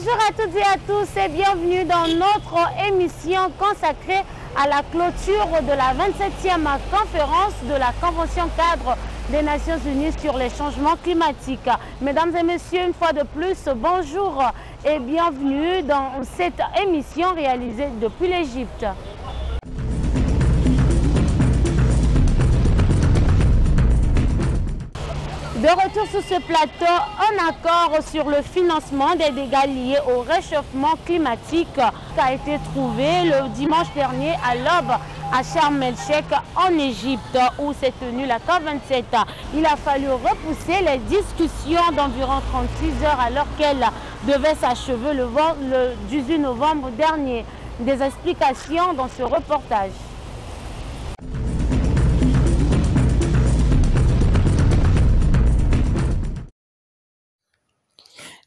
Bonjour à toutes et à tous et bienvenue dans notre émission consacrée à la clôture de la 27e conférence de la Convention cadre des Nations Unies sur les changements climatiques. Mesdames et messieurs, une fois de plus, bonjour et bienvenue dans cette émission réalisée depuis l'Égypte. De retour sur ce plateau, un accord sur le financement des dégâts liés au réchauffement climatique a été trouvé le dimanche dernier à l'aube à Sharm el-Sheikh en Égypte où s'est tenue la COP27. Il a fallu repousser les discussions d'environ 36 heures alors qu'elles devaient s'achever le 18 novembre dernier. Des explications dans ce reportage.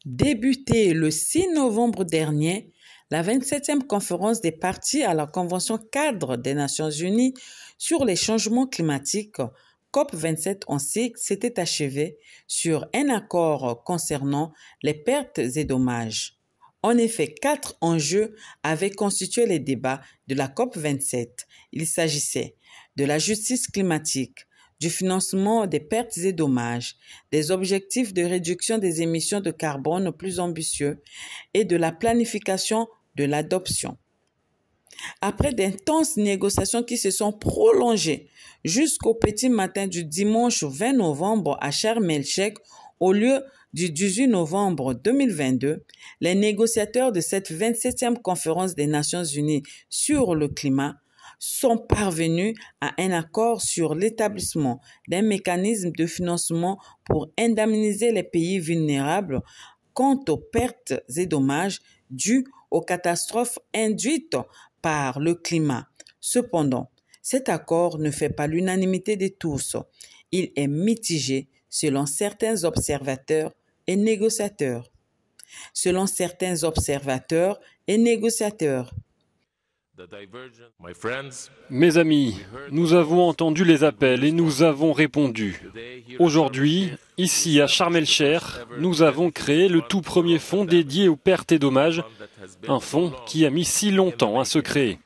Débutée le 6 novembre dernier, la 27e conférence des parties à la Convention cadre des Nations Unies sur les changements climatiques, COP27 en sigle, s'était achevée sur un accord concernant les pertes et dommages. En effet, 4 enjeux avaient constitué les débats de la COP27. Il s'agissait de la justice climatique, du financement des pertes et dommages, des objectifs de réduction des émissions de carbone plus ambitieux et de la planification de l'adoption. Après d'intenses négociations qui se sont prolongées jusqu'au petit matin du dimanche 20 novembre à Sharm el-Sheikh au lieu du 18 novembre 2022, les négociateurs de cette 27e conférence des Nations Unies sur le climat sont parvenus à un accord sur l'établissement d'un mécanisme de financement pour indemniser les pays vulnérables quant aux pertes et dommages dus aux catastrophes induites par le climat. Cependant, cet accord ne fait pas l'unanimité de tous. Il est mitigé selon certains observateurs et négociateurs. Selon certains observateurs et négociateurs, mes amis, nous avons entendu les appels et nous avons répondu. Aujourd'hui, ici à Sharm el-Sheikh, nous avons créé le tout premier fonds dédié aux pertes et dommages, un fonds qui a mis si longtemps à se créer.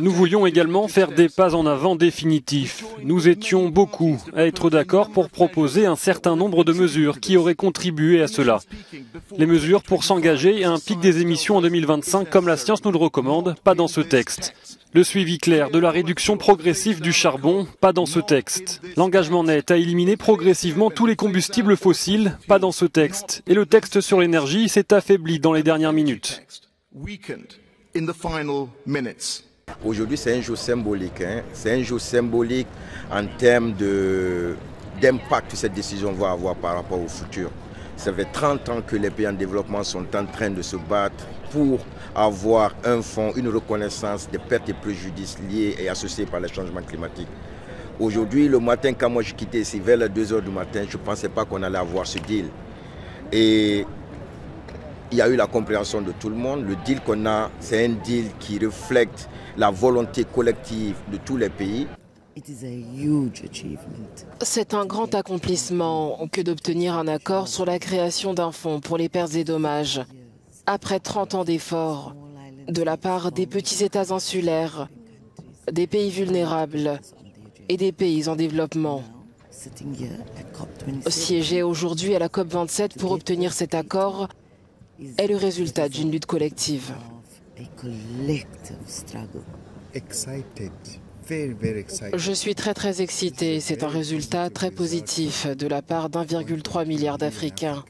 Nous voulions également faire des pas en avant définitifs. Nous étions beaucoup à être d'accord pour proposer un certain nombre de mesures qui auraient contribué à cela. Les mesures pour s'engager à un pic des émissions en 2025 comme la science nous le recommande, pas dans ce texte. Le suivi clair de la réduction progressive du charbon, pas dans ce texte. L'engagement net à éliminer progressivement tous les combustibles fossiles, pas dans ce texte. Et le texte sur l'énergie s'est affaibli dans les dernières minutes. Aujourd'hui, c'est un jour symbolique. C'est un jour symbolique en termes d'impact que cette décision va avoir par rapport au futur. Ça fait 30 ans que les pays en développement sont en train de se battre pour avoir un fonds, une reconnaissance des pertes et préjudices liés et associés par les changements climatiques. Aujourd'hui, le matin, quand moi je quittais ici vers les 2 heures du matin, je ne pensais pas qu'on allait avoir ce deal. Et il y a eu la compréhension de tout le monde. Le deal qu'on a, c'est un deal qui reflète la volonté collective de tous les pays. C'est un grand accomplissement que d'obtenir un accord sur la création d'un fonds pour les pertes et dommages. Après 30 ans d'efforts, de la part des petits États insulaires, des pays vulnérables et des pays en développement. Siéger aujourd'hui à la COP27 pour obtenir cet accord est le résultat d'une lutte collective. Je suis très excité. C'est un résultat très positif de la part d'1,3 milliard d'Africains.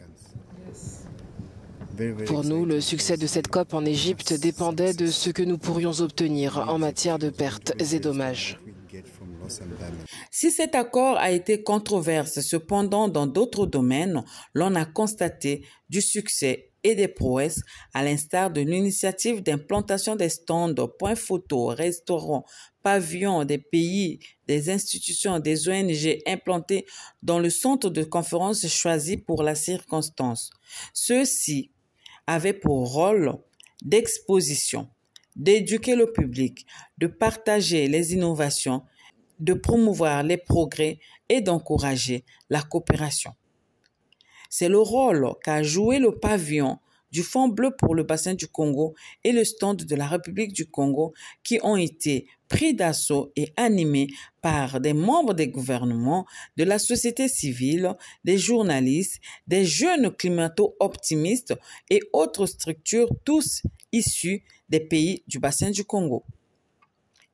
Pour nous, le succès de cette COP en Égypte dépendait de ce que nous pourrions obtenir en matière de pertes et dommages. Si cet accord a été controversé, cependant, dans d'autres domaines, l'on a constaté du succès et des prouesses, à l'instar de l'initiative d'implantation des stands, points photos, restaurants, pavillons des pays, des institutions, des ONG implantés dans le centre de conférence choisi pour la circonstance. Ceux-ci avaient pour rôle d'exposition, d'éduquer le public, de partager les innovations, de promouvoir les progrès et d'encourager la coopération. C'est le rôle qu'a joué le pavillon du Fonds bleu pour le bassin du Congo et le stand de la République du Congo qui ont été pris d'assaut et animés par des membres des gouvernements, de la société civile, des journalistes, des jeunes climato-optimistes et autres structures, tous issus des pays du bassin du Congo.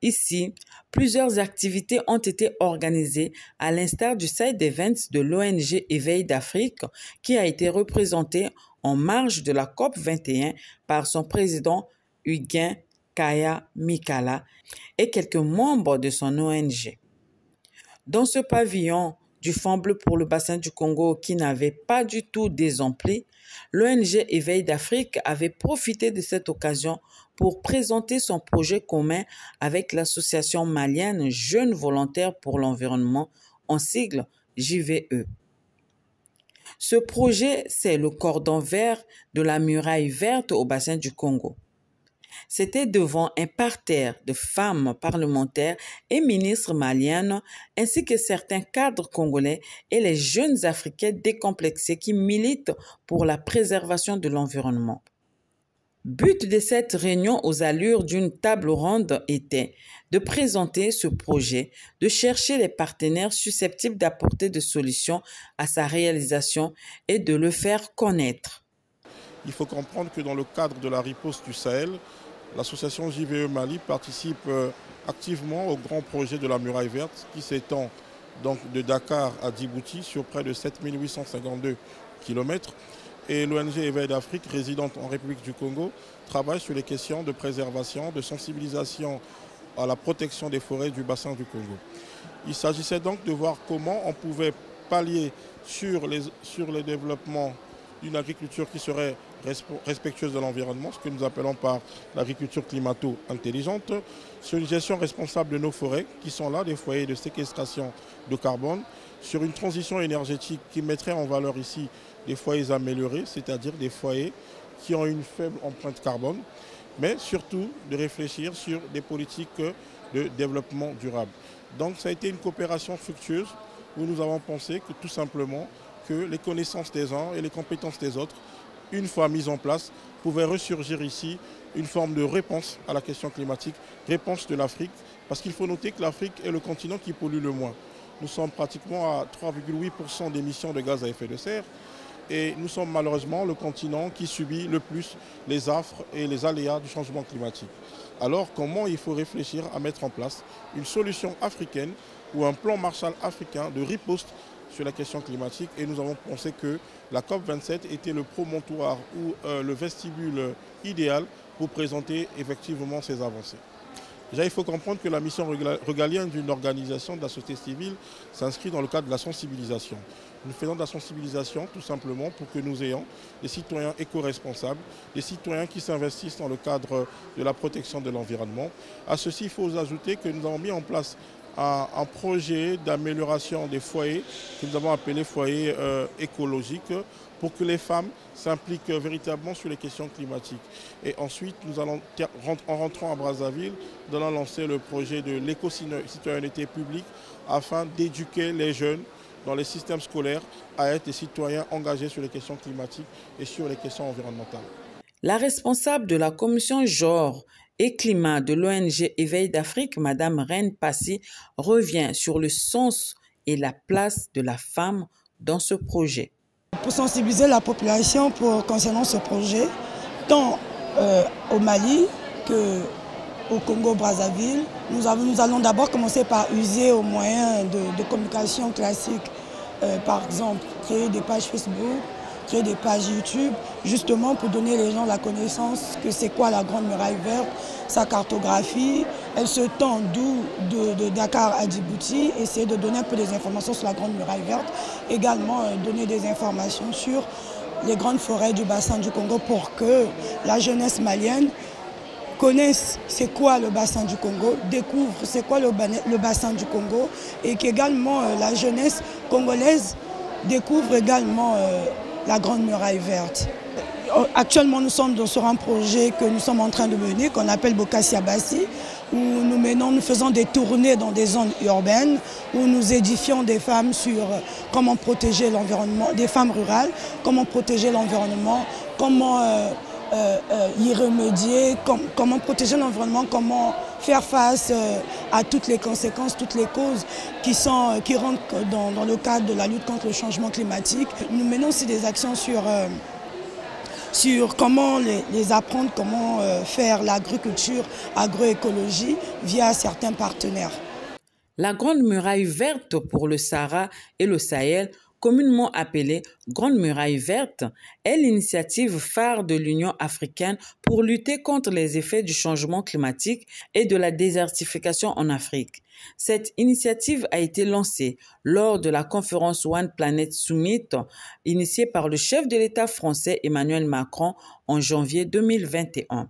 Ici, plusieurs activités ont été organisées à l'instar du side event de l'ONG Éveil d'Afrique qui a été représenté en marge de la COP 21 par son président Huguin Kaya Mikala et quelques membres de son ONG. Dans ce pavillon du Fonds bleu pour le bassin du Congo qui n'avait pas du tout désempli, l'ONG Éveil d'Afrique avait profité de cette occasion pour présenter son projet commun avec l'association malienne Jeunes Volontaires pour l'Environnement, en sigle JVE. Ce projet, c'est le cordon vert de la muraille verte au bassin du Congo. C'était devant un parterre de femmes parlementaires et ministres maliennes, ainsi que certains cadres congolais et les jeunes Africains décomplexés qui militent pour la préservation de l'environnement. But de cette réunion aux allures d'une table ronde était de présenter ce projet, de chercher les partenaires susceptibles d'apporter des solutions à sa réalisation et de le faire connaître. Il faut comprendre que dans le cadre de la riposte du Sahel, l'association JVE Mali participe activement au grand projet de la muraille verte qui s'étend donc de Dakar à Djibouti sur près de 7852 km. Et l'ONG Éveil d'Afrique, résidente en République du Congo, travaille sur les questions de préservation, de sensibilisation à la protection des forêts du bassin du Congo. Il s'agissait donc de voir comment on pouvait pallier sur les développements d'une agriculture qui serait respectueuse de l'environnement, ce que nous appelons par l'agriculture climato-intelligente, sur une gestion responsable de nos forêts, qui sont là des foyers de séquestration de carbone, sur une transition énergétique qui mettrait en valeur ici des foyers améliorés, c'est-à-dire des foyers qui ont une faible empreinte carbone, mais surtout de réfléchir sur des politiques de développement durable. Donc ça a été une coopération fructueuse où nous avons pensé que tout simplement que les connaissances des uns et les compétences des autres, une fois mises en place, pouvaient ressurgir ici une forme de réponse à la question climatique, réponse de l'Afrique, parce qu'il faut noter que l'Afrique est le continent qui pollue le moins. Nous sommes pratiquement à 3,8% d'émissions de gaz à effet de serre et nous sommes malheureusement le continent qui subit le plus les affres et les aléas du changement climatique. Alors comment il faut réfléchir à mettre en place une solution africaine ou un plan Marshall africain de riposte sur la question climatique, et nous avons pensé que la COP27 était le promontoire ou le vestibule idéal pour présenter effectivement ces avancées. Déjà, il faut comprendre que la mission régalienne d'une organisation de la société civile s'inscrit dans le cadre de la sensibilisation. Nous faisons de la sensibilisation tout simplement pour que nous ayons des citoyens éco-responsables, des citoyens qui s'investissent dans le cadre de la protection de l'environnement. À ceci, il faut ajouter que nous avons mis en place un projet d'amélioration des foyers que nous avons appelé foyers écologiques pour que les femmes s'impliquent véritablement sur les questions climatiques. Et ensuite, nous allons, en rentrant à Brazzaville, nous allons lancer le projet de l'éco-citoyenneté publique afin d'éduquer les jeunes dans les systèmes scolaires à être des citoyens engagés sur les questions climatiques et sur les questions environnementales. La responsable de la commission genre et climat de l'ONG Éveil d'Afrique, Madame Reine Passy, revient sur le sens et la place de la femme dans ce projet. Pour sensibiliser la population concernant ce projet, tant au Mali qu'au Congo-Brazzaville, nous allons d'abord commencer par user aux moyens de communication classiques, par exemple créer des pages Facebook, créer des pages YouTube, justement pour donner les gens la connaissance que c'est quoi la Grande Muraille Verte, sa cartographie. Elle se tend de Dakar à Djibouti, essayer de donner un peu des informations sur la Grande Muraille Verte, également donner des informations sur les grandes forêts du bassin du Congo pour que la jeunesse malienne connaisse c'est quoi le bassin du Congo, découvre c'est quoi le bassin du Congo et qu'également la jeunesse congolaise découvre également la Grande Muraille Verte. Actuellement, nous sommes sur un projet que nous sommes en train de mener, qu'on appelle Bokassia Bassi. où nous faisons des tournées dans des zones urbaines, où nous édifions des femmes sur comment protéger l'environnement, des femmes rurales, comment protéger l'environnement, comment y remédier, comment protéger l'environnement, comment faire face à toutes les conséquences, toutes les causes qui rentrent dans le cadre de la lutte contre le changement climatique. Nous menons aussi des actions sur comment les apprendre, comment faire l'agriculture, agroécologie via certains partenaires. La Grande Muraille Verte pour le Sahara et le Sahel, communément appelée Grande Muraille Verte, est l'initiative phare de l'Union africaine pour lutter contre les effets du changement climatique et de la désertification en Afrique. Cette initiative a été lancée lors de la conférence One Planet Summit initiée par le chef de l'État français Emmanuel Macron en janvier 2021.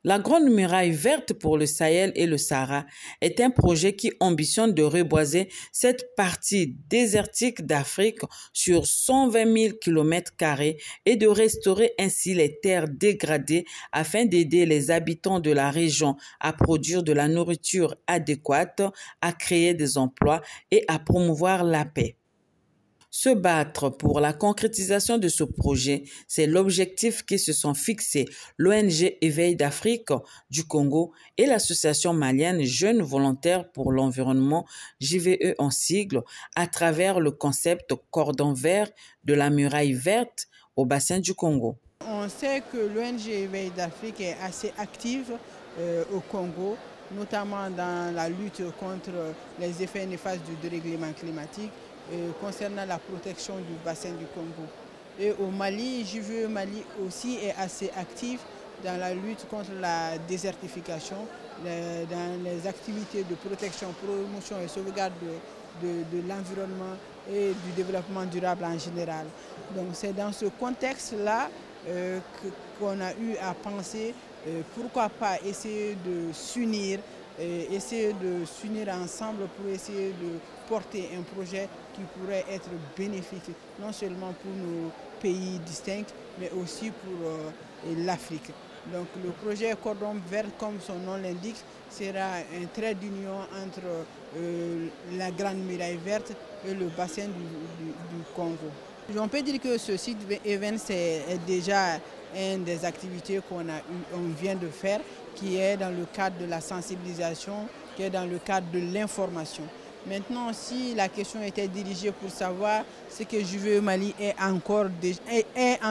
La Grande Muraille Verte pour le Sahel et le Sahara est un projet qui ambitionne de reboiser cette partie désertique d'Afrique sur 120 000 km² et de restaurer ainsi les terres dégradées afin d'aider les habitants de la région à produire de la nourriture adéquate, à créer des emplois et à promouvoir la paix. Se battre pour la concrétisation de ce projet, c'est l'objectif qui se sont fixés l'ONG Éveil d'Afrique du Congo et l'association malienne Jeunes Volontaires pour l'Environnement, JVE en sigle, à travers le concept cordon vert de la muraille verte au bassin du Congo. On sait que l'ONG Éveil d'Afrique est assez active au Congo, notamment dans la lutte contre les effets néfastes du dérèglement climatique, concernant la protection du bassin du Congo. Et au Mali, JVE Mali aussi est assez actif dans la lutte contre la désertification, dans les activités de protection, promotion et sauvegarde de l'environnement et du développement durable en général. Donc c'est dans ce contexte-là qu'on a eu à penser pourquoi pas essayer de s'unir, ensemble pour essayer de porter un projet qui pourrait être bénéfique non seulement pour nos pays distincts mais aussi pour l'Afrique. Donc le projet Cordon Vert, comme son nom l'indique, sera un trait d'union entre la Grande Muraille Verte et le bassin du Congo. On peut dire que ce site Events est déjà une des activités qu'on vient de faire, qui est dans le cadre de la sensibilisation, qui est dans le cadre de l'information. Maintenant, si la question était dirigée pour savoir ce que JVE Mali est en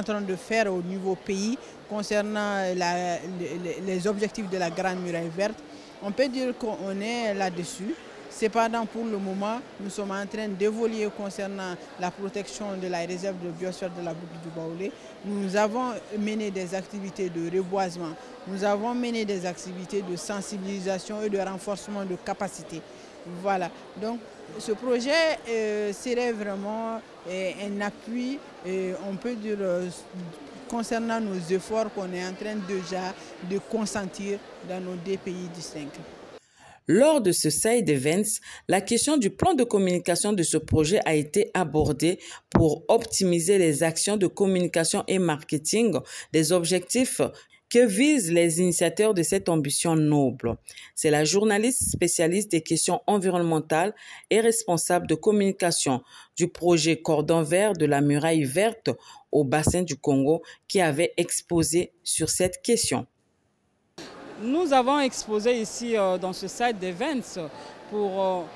train de faire au niveau pays concernant les objectifs de la Grande Muraille Verte, on peut dire qu'on est là-dessus. Cependant, pour le moment, nous sommes en train d'évoluer concernant la protection de la réserve de biosphère de la boucle du Baoulé. Nous avons mené des activités de reboisement, nous avons mené des activités de sensibilisation et de renforcement de capacité. Voilà, donc ce projet serait vraiment un appui, on peut dire, concernant nos efforts qu'on est en train déjà de consentir dans nos deux pays distincts. Lors de ce side events, la question du plan de communication de ce projet a été abordée pour optimiser les actions de communication et marketing des objectifs que visent les initiateurs de cette ambition noble. C'est la journaliste spécialiste des questions environnementales et responsable de communication du projet Cordon Vert de la Muraille Verte au bassin du Congo qui avait exposé sur cette question. Nous avons exposé ici dans ce site d'events pour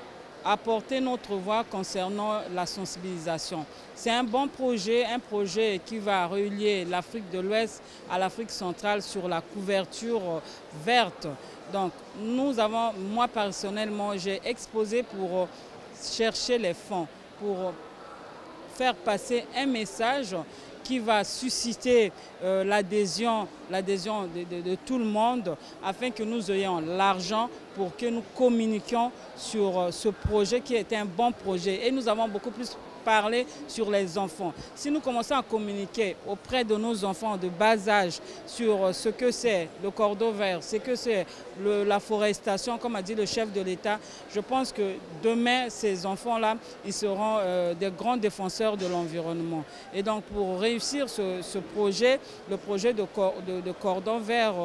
apporter notre voix concernant la sensibilisation. C'est un bon projet, un projet qui va relier l'Afrique de l'Ouest à l'Afrique centrale sur la couverture verte. Donc moi personnellement, j'ai exposé pour chercher les fonds, pour faire passer un message qui va susciter l'adhésion de tout le monde afin que nous ayons l'argent pour que nous communiquions sur ce projet qui est un bon projet. Et nous avons beaucoup plus parler sur les enfants. Si nous commençons à communiquer auprès de nos enfants de bas âge sur ce que c'est le cordon vert, ce que c'est la forestation, comme a dit le chef de l'État, je pense que demain, ces enfants-là, ils seront des grands défenseurs de l'environnement. Et donc, pour réussir ce projet, le projet de cordon vert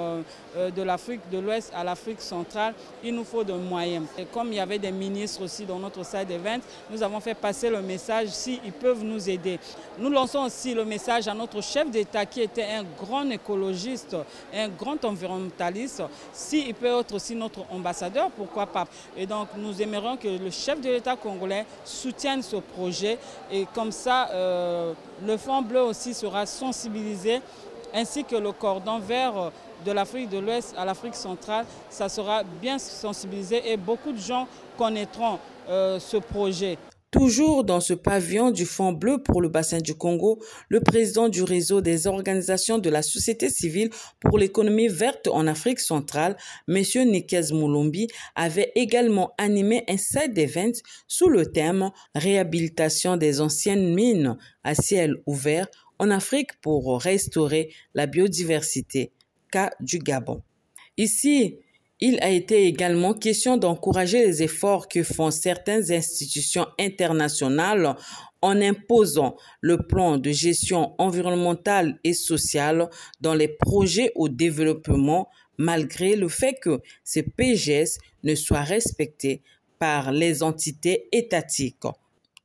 de l'Afrique de l'Ouest à l'Afrique centrale, il nous faut des moyens. Et comme il y avait des ministres aussi dans notre salle d'event, nous avons fait passer le message s'ils peuvent nous aider. Nous lançons aussi le message à notre chef d'État qui était un grand écologiste, un grand environnementaliste. S'il peut être aussi notre ambassadeur, pourquoi pas. Et donc nous aimerions que le chef de l'État congolais soutienne ce projet et comme ça le Fonds bleu aussi sera sensibilisé ainsi que le cordon vert de l'Afrique de l'Ouest à l'Afrique centrale, ça sera bien sensibilisé et beaucoup de gens connaîtront ce projet. Toujours dans ce pavillon du Fonds bleu pour le bassin du Congo, le président du réseau des organisations de la société civile pour l'économie verte en Afrique centrale, M. Nikez Moulombi, avait également animé un side event sous le thème « Réhabilitation des anciennes mines à ciel ouvert en Afrique pour restaurer la biodiversité », cas du Gabon. Ici, il a été également question d'encourager les efforts que font certaines institutions internationales en imposant le plan de gestion environnementale et sociale dans les projets au développement, malgré le fait que ces PGS ne soient respectés par les entités étatiques.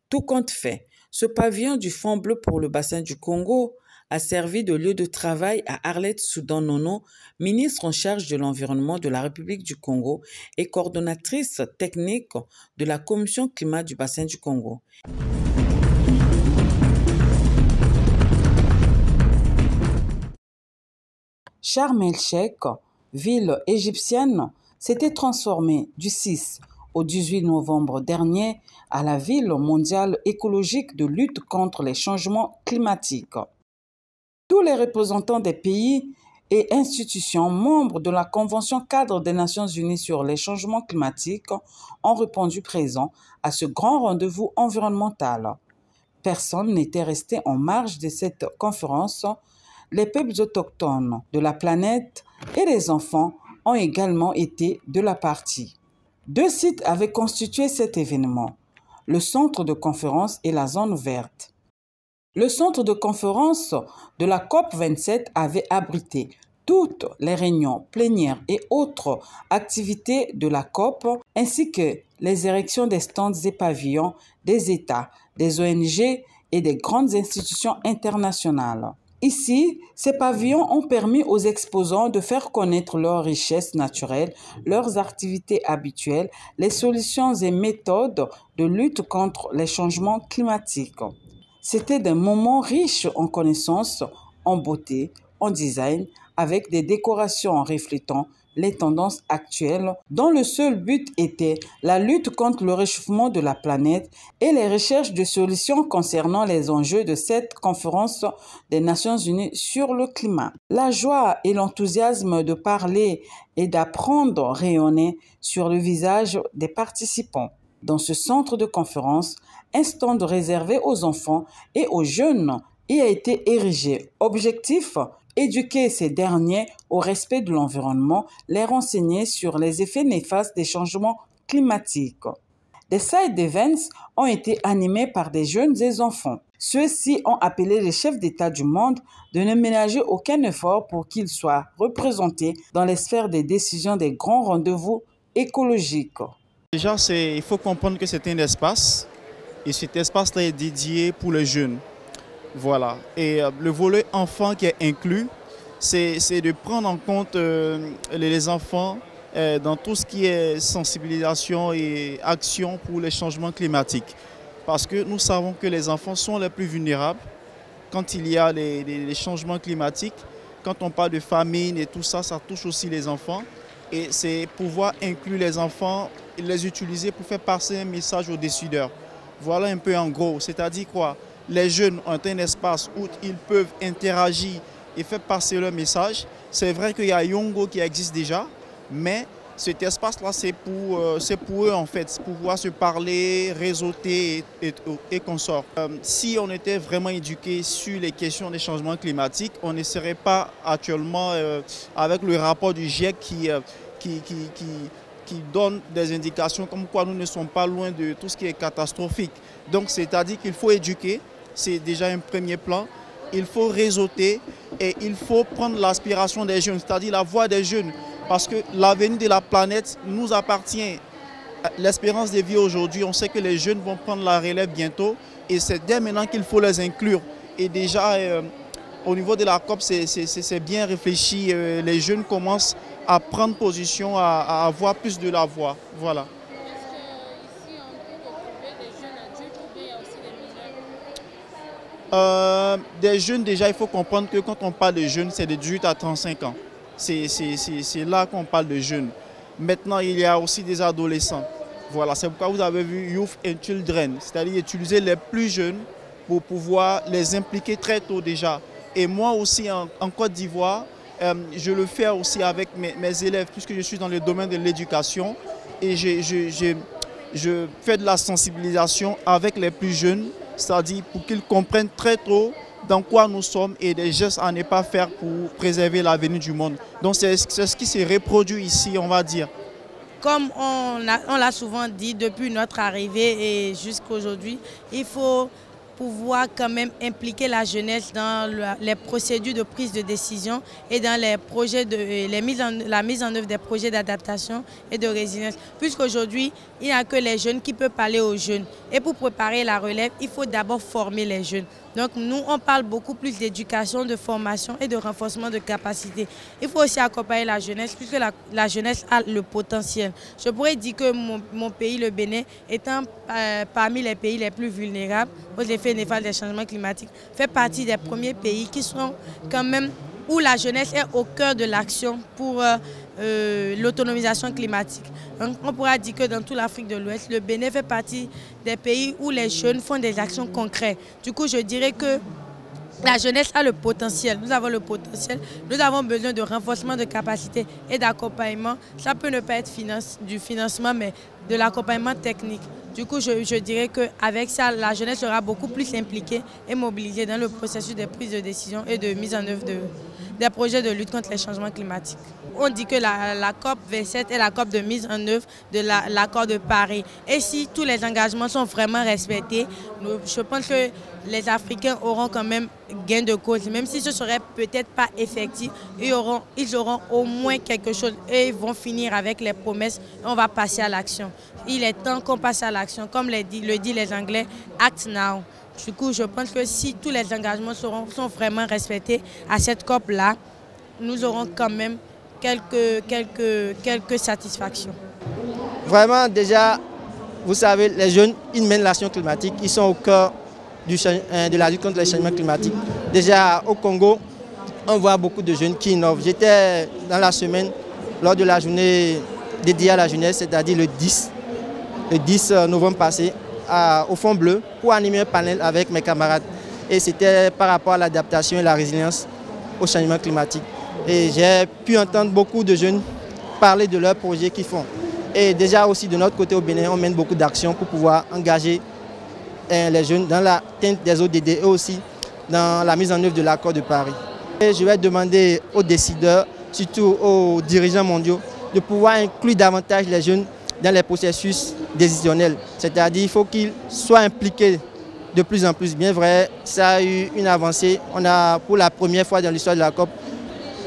Tout compte fait, ce pavillon du Fonds bleu pour le bassin du Congo a servi de lieu de travail à Arlette Soudan-Nono, ministre en charge de l'environnement de la République du Congo et coordonnatrice technique de la Commission climat du bassin du Congo. Sharm el-Sheikh, ville égyptienne, s'était transformée du 6 au 18 novembre dernier à la ville mondiale écologique de lutte contre les changements climatiques. Tous les représentants des pays et institutions membres de la Convention cadre des Nations Unies sur les changements climatiques ont répondu présents à ce grand rendez-vous environnemental. Personne n'était resté en marge de cette conférence. Les peuples autochtones de la planète et les enfants ont également été de la partie. 2 sites avaient constitué cet événement, le centre de conférence et la zone verte. Le centre de conférence de la COP27 avait abrité toutes les réunions plénières et autres activités de la COP, ainsi que les érections des stands et pavillons des États, des ONG et des grandes institutions internationales. Ici, ces pavillons ont permis aux exposants de faire connaître leurs richesses naturelles, leurs activités habituelles, les solutions et méthodes de lutte contre les changements climatiques. C'était des moments riches en connaissances, en beauté, en design, avec des décorations reflétant les tendances actuelles dont le seul but était la lutte contre le réchauffement de la planète et les recherches de solutions concernant les enjeux de cette conférence des Nations Unies sur le climat. La joie et l'enthousiasme de parler et d'apprendre rayonnaient sur le visage des participants. Dans ce centre de conférence, un stand réservé aux enfants et aux jeunes y a été érigé. Objectif, éduquer ces derniers au respect de l'environnement, les renseigner sur les effets néfastes des changements climatiques. Des side events ont été animés par des jeunes et enfants. Ceux-ci ont appelé les chefs d'État du monde de ne ménager aucun effort pour qu'ils soient représentés dans les sphères des décisions des grands rendez-vous écologiques. Déjà, il faut comprendre que c'est un espace et cet espace-là est dédié pour les jeunes. Voilà. Et le volet enfant qui est inclus, c'est de prendre en compte les enfants dans tout ce qui est sensibilisation et action pour les changements climatiques. Parce que nous savons que les enfants sont les plus vulnérables quand il y a les changements climatiques. Quand on parle de famine et tout ça, ça touche aussi les enfants. Et c'est pouvoir inclure les enfants et les utiliser pour faire passer un message aux décideurs. Voilà un peu en gros, c'est-à-dire quoi? Les jeunes ont un espace où ils peuvent interagir et faire passer leur message. C'est vrai qu'il y a Yongo qui existe déjà, mais cet espace-là, c'est pour eux en fait, pour pouvoir se parler, réseauter et consorts. Si on était vraiment éduqué sur les questions des changements climatiques, on ne serait pas actuellement avec le rapport du GIEC qui donne des indications comme quoi nous ne sommes pas loin de tout ce qui est catastrophique. Donc c'est-à-dire qu'il faut éduquer, c'est déjà un premier plan. Il faut réseauter et il faut prendre l'aspiration des jeunes, c'est-à-dire la voix des jeunes. Parce que l'avenir de la planète nous appartient. L'espérance de vie aujourd'hui, on sait que les jeunes vont prendre la relève bientôt et c'est dès maintenant qu'il faut les inclure. Et déjà, au niveau de la COP, c'est bien réfléchi. Les jeunes commencent à prendre position, à avoir plus de la voix. Voilà. Est-ce qu'ici, on peut retrouver des jeunes adultes ou bien il y a aussi des mineurs? Des jeunes, déjà, il faut comprendre que quand on parle de jeunes, c'est de 18 à 35 ans. C'est là qu'on parle de jeunes. Maintenant, il y a aussi des adolescents. Voilà, c'est pourquoi vous avez vu Youth and Children, c'est-à-dire utiliser les plus jeunes pour pouvoir les impliquer très tôt déjà. Et moi aussi, en Côte d'Ivoire, je le fais aussi avec mes élèves, puisque je suis dans le domaine de l'éducation. Et je fais de la sensibilisation avec les plus jeunes, c'est-à-dire pour qu'ils comprennent très tôt dans quoi nous sommes et des gestes à ne pas faire pour préserver l'avenir du monde. Donc c'est ce qui se reproduit ici, on va dire. Comme on l'a souvent dit depuis notre arrivée et jusqu'à aujourd'hui, il faut pouvoir quand même impliquer la jeunesse dans les procédures de prise de décision et dans les projets la mise en œuvre des projets d'adaptation et de résilience. Puisqu'aujourd'hui, il n'y a que les jeunes qui peuvent parler aux jeunes. Et pour préparer la relève, il faut d'abord former les jeunes. Donc nous, on parle beaucoup plus d'éducation, de formation et de renforcement de capacités. Il faut aussi accompagner la jeunesse puisque la jeunesse a le potentiel. Je pourrais dire que mon pays, le Bénin, étant parmi les pays les plus vulnérables aux effets néfastes des changements climatiques, fait partie des premiers pays qui sont quand même où la jeunesse est au cœur de l'action pour l'autonomisation climatique. Donc, on pourra dire que dans toute l'Afrique de l'Ouest, le Bénin fait partie des pays où les jeunes font des actions concrètes. Du coup, je dirais que la jeunesse a le potentiel. Nous avons le potentiel. Nous avons besoin de renforcement de capacité et d'accompagnement. Ça peut ne pas être du financement, mais de l'accompagnement technique. Du coup, je dirais qu'avec ça, la jeunesse sera beaucoup plus impliquée et mobilisée dans le processus de prise de décision et de mise en œuvre des projets de lutte contre les changements climatiques. On dit que la COP 27 est la COP de mise en œuvre de l'accord de Paris. Et si tous les engagements sont vraiment respectés, je pense que les Africains auront quand même gain de cause. Même si ce ne serait peut-être pas effectif, ils auront au moins quelque chose et ils vont finir avec les promesses et on va passer à l'action. Il est temps qu'on passe à l'action. Comme le disent les Anglais, act now. Du coup, je pense que si tous les engagements sont vraiment respectés à cette COP-là, nous aurons quand même quelques satisfactions. Vraiment, déjà, vous savez, les jeunes, ils mènent l'action climatique, ils sont au cœur de la lutte contre les changements climatiques. Déjà, au Congo, on voit beaucoup de jeunes qui innovent. J'étais dans la semaine, lors de la journée dédiée à la jeunesse, c'est-à-dire le 10 novembre passé, au Fond Bleu, pour animer un panel avec mes camarades. Et c'était par rapport à l'adaptation et la résilience au changement climatique. Et j'ai pu entendre beaucoup de jeunes parler de leurs projets qu'ils font. Et déjà aussi de notre côté au Bénin, on mène beaucoup d'actions pour pouvoir engager les jeunes dans l'atteinte des ODD et aussi dans la mise en œuvre de l'accord de Paris. Et je vais demander aux décideurs, surtout aux dirigeants mondiaux, de pouvoir inclure davantage les jeunes dans les processus décisionnels. C'est-à-dire qu'il faut qu'ils soient impliqués de plus en plus. Bien vrai, ça a eu une avancée. On a pour la première fois dans l'histoire de la COP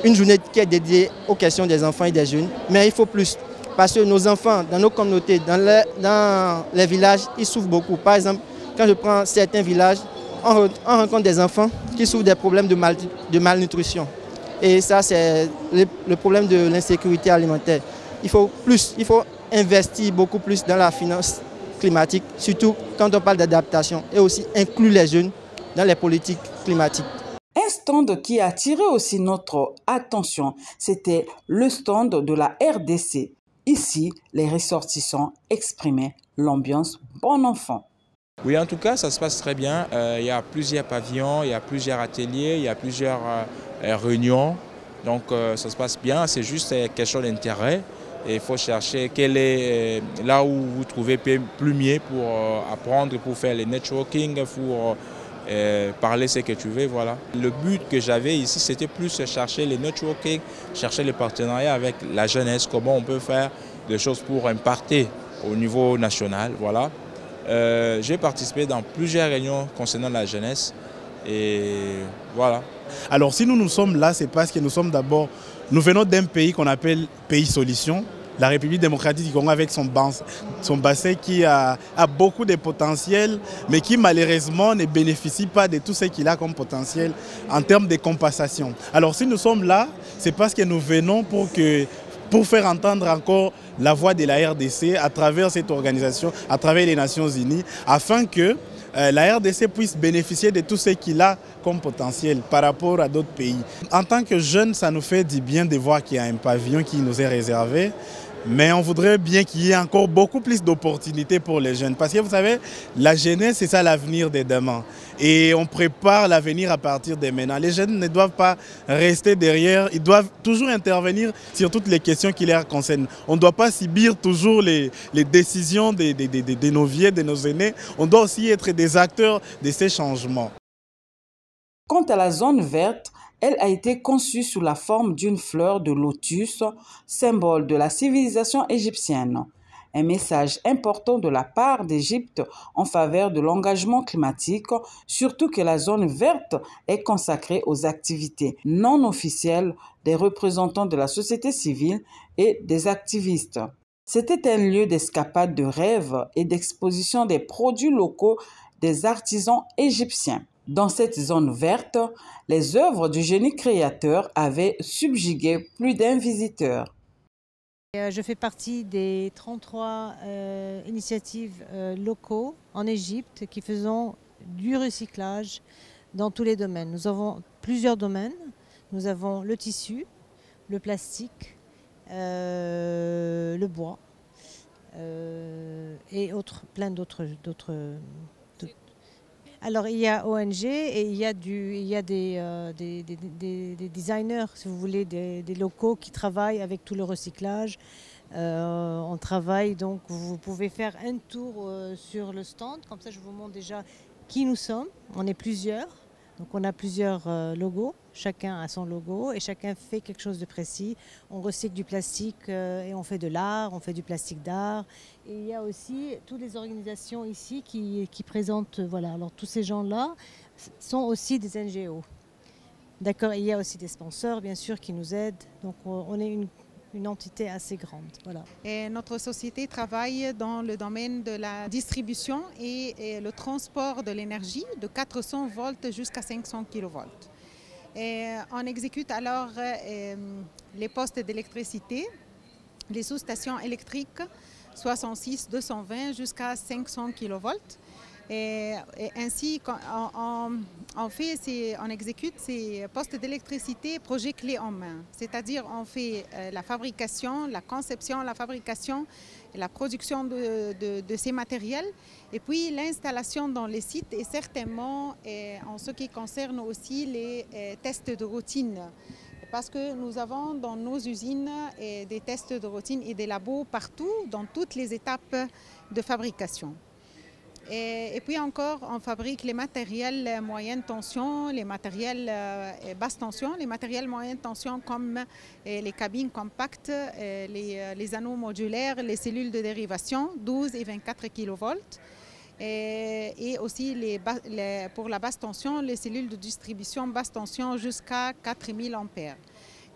une journée qui est dédiée aux questions des enfants et des jeunes. Mais il faut plus. Parce que nos enfants, dans nos communautés, dans les villages, ils souffrent beaucoup. Par exemple, quand je prends certains villages, on rencontre des enfants qui souffrent des problèmes de malnutrition. Et ça, c'est le problème de l'insécurité alimentaire. Il faut investir beaucoup plus dans la finance climatique, surtout quand on parle d'adaptation, et aussi inclure les jeunes dans les politiques climatiques. Un stand qui a attiré aussi notre attention, c'était le stand de la RDC. Ici, les ressortissants exprimaient l'ambiance bon enfant. Oui, en tout cas, ça se passe très bien. Il y a plusieurs pavillons, il y a plusieurs ateliers, il y a plusieurs réunions. Donc, ça se passe bien. C'est juste question d'intérêt. Et il faut chercher quel est là où vous trouvez plumier pour apprendre, pour faire les networking, pour parler ce que tu veux. Voilà. Le but que j'avais ici, c'était plus chercher les networking, chercher les partenariats avec la jeunesse, comment on peut faire des choses pour impacter au niveau national. Voilà. J'ai participé dans plusieurs réunions concernant la jeunesse et voilà. Alors si nous sommes là, c'est parce que nous venons d'un pays qu'on appelle pays solution, la République démocratique du Congo avec son bassin qui a beaucoup de potentiel, mais qui malheureusement ne bénéficie pas de tout ce qu'il a comme potentiel en termes de compensation. Alors si nous sommes là, c'est parce que nous venons pour faire entendre encore la voix de la RDC à travers cette organisation, à travers les Nations Unies, afin que la RDC puisse bénéficier de tout ce qu'il a comme potentiel par rapport à d'autres pays. En tant que jeunes, ça nous fait du bien de voir qu'il y a un pavillon qui nous est réservé, mais on voudrait bien qu'il y ait encore beaucoup plus d'opportunités pour les jeunes. Parce que vous savez, la jeunesse, c'est ça l'avenir de demain. Et on prépare l'avenir à partir de maintenant. Les jeunes ne doivent pas rester derrière, ils doivent toujours intervenir sur toutes les questions qui les concernent. On ne doit pas subir toujours les décisions de nos vieux, de nos aînés. On doit aussi être des acteurs de ces changements. Quant à la zone verte, elle a été conçue sous la forme d'une fleur de lotus, symbole de la civilisation égyptienne. Un message important de la part d'Égypte en faveur de l'engagement climatique, surtout que la zone verte est consacrée aux activités non officielles des représentants de la société civile et des activistes. C'était un lieu d'escapade de rêve et d'exposition des produits locaux des artisans égyptiens. Dans cette zone verte, les œuvres du génie créateur avaient subjugué plus d'un visiteur. Je fais partie des 33 initiatives locaux en Égypte qui faisons du recyclage dans tous les domaines. Nous avons plusieurs domaines. Nous avons le tissu, le plastique, le bois et plein d'autres. Alors il y a ONG et il y a des designers, si vous voulez, des locaux qui travaillent avec tout le recyclage. On travaille, donc vous pouvez faire un tour sur le stand, comme ça je vous montre déjà qui nous sommes. On est plusieurs, donc on a plusieurs logos, chacun a son logo et chacun fait quelque chose de précis. On recycle du plastique et on fait de l'art, on fait du plastique d'art. Et il y a aussi toutes les organisations ici qui présentent, voilà, alors tous ces gens-là sont aussi des NGO. D'accord, il y a aussi des sponsors, bien sûr, qui nous aident. Donc on est une entité assez grande. Voilà. Et notre société travaille dans le domaine de la distribution et le transport de l'énergie de 400 volts jusqu'à 500 kilovolts. Et on exécute alors les postes d'électricité, les sous-stations électriques 66, 220 jusqu'à 500 kilovolts. Et ainsi, on exécute ces postes d'électricité projet clé en main. C'est-à-dire on fait la fabrication, la conception, la fabrication et la production de ces matériels. Et puis l'installation dans les sites et certainement en ce qui concerne aussi les tests de routine. Parce que nous avons dans nos usines des tests de routine et des labos partout, dans toutes les étapes de fabrication. Et puis encore, on fabrique les matériels moyenne tension, les matériels basse tension, les matériels moyenne tension comme les cabines compactes, les anneaux modulaires, les cellules de dérivation 12 et 24 kV. Et aussi pour la basse tension, les cellules de distribution basse tension jusqu'à 4000 ampères.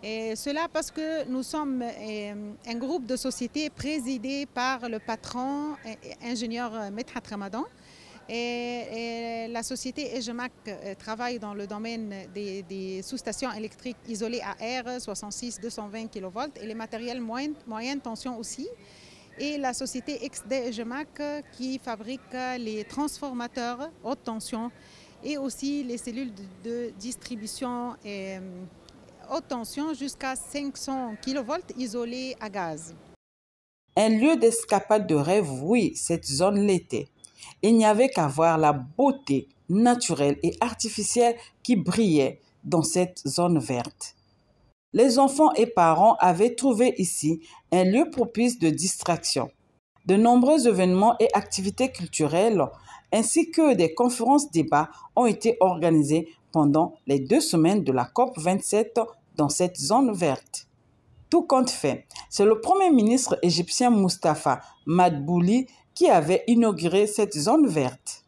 Et cela parce que nous sommes un groupe de sociétés présidé par le patron ingénieur Medhat Ramadan. Et la société EGEMAC travaille dans le domaine des sous-stations électriques isolées à air 66-220 kV et les matériels moyenne tension aussi. Et la société XD EGEMAC qui fabrique les transformateurs haute tension et aussi les cellules de distribution haute tension jusqu'à 500 kV isolés à gaz. Un lieu d'escapade de rêve, oui, cette zone l'était. Il n'y avait qu'à voir la beauté naturelle et artificielle qui brillait dans cette zone verte. Les enfants et parents avaient trouvé ici un lieu propice de distraction. De nombreux événements et activités culturelles, ainsi que des conférences-débats ont été organisés pendant les 2 semaines de la COP27 dans cette zone verte. Tout compte fait, c'est le Premier ministre égyptien Moustapha Madbouli qui avait inauguré cette zone verte.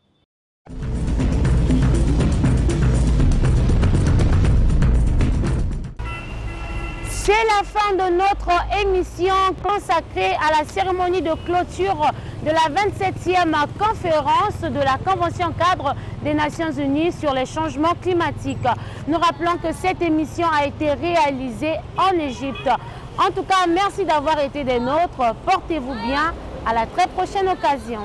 C'est la fin de notre émission consacrée à la cérémonie de clôture de la 27e conférence de la Convention cadre des Nations Unies sur les changements climatiques. Nous rappelons que cette émission a été réalisée en Égypte. En tout cas, merci d'avoir été des nôtres. Portez-vous bien. À la très prochaine occasion.